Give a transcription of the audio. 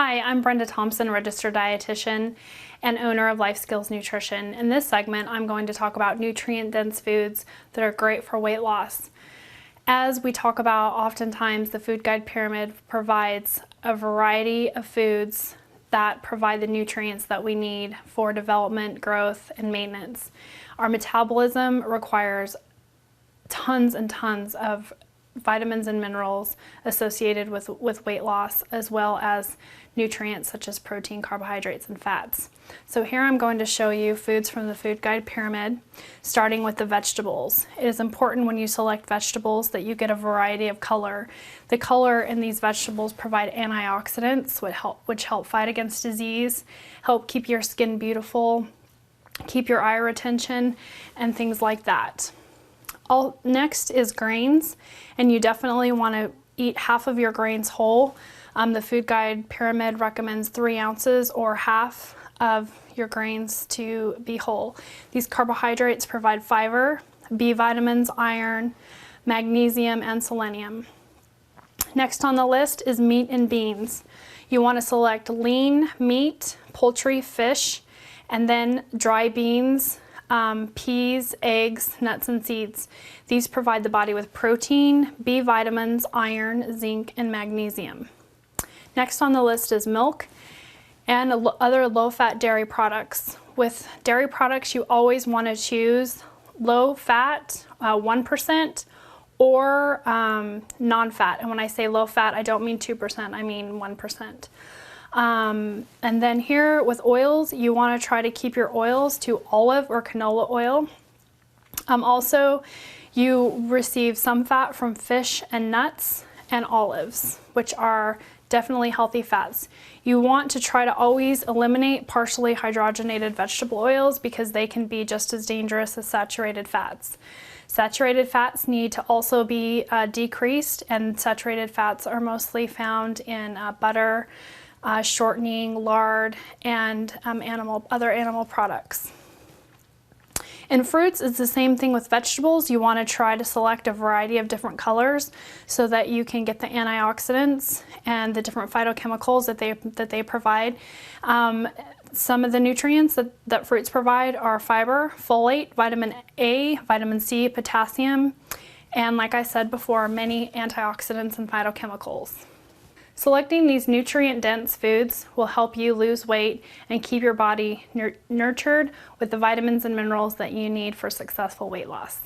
Hi, I'm Brenda Thompson, registered dietitian and owner of Life Skills Nutrition. In this segment, I'm going to talk about nutrient-dense foods that are great for weight loss. As we talk about, oftentimes the food guide pyramid provides a variety of foods that provide the nutrients that we need for development, growth, and maintenance. Our metabolism requires tons and tons of vitamins and minerals associated with weight loss, as well as nutrients such as protein, carbohydrates, and fats. So here I'm going to show you foods from the food guide pyramid, starting with the vegetables. It is important when you select vegetables that you get a variety of color. The color in these vegetables provide antioxidants which help fight against disease, help keep your skin beautiful, keep your eye retention, and things like that. Next is grains, and you definitely want to eat half of your grains whole. The food guide pyramid recommends 3 ounces or half of your grains to be whole. These carbohydrates provide fiber, B vitamins, iron, magnesium, and selenium. Next on the list is meat and beans. You want to select lean meat, poultry, fish, and then dry beans, peas, eggs, nuts, and seeds. These provide the body with protein, B vitamins, iron, zinc, and magnesium. Next on the list is milk and other low-fat dairy products. With dairy products, you always want to choose low-fat, 1%, or non-fat. And when I say low-fat, I don't mean 2%, I mean 1%. And then here with oils, you want to try to keep your oils to olive or canola oil. Also, you receive some fat from fish and nuts and olives, which are definitely healthy fats. You want to try to always eliminate partially hydrogenated vegetable oils because they can be just as dangerous as saturated fats. Saturated fats need to also be decreased, and saturated fats are mostly found in butter, shortening, lard, and other animal products. In fruits, it's the same thing with vegetables. You want to try to select a variety of different colors so that you can get the antioxidants and the different phytochemicals that they provide. Some of the nutrients that fruits provide are fiber, folate, vitamin A, vitamin C, potassium, and like I said before, many antioxidants and phytochemicals. Selecting these nutrient-dense foods will help you lose weight and keep your body nurtured with the vitamins and minerals that you need for successful weight loss.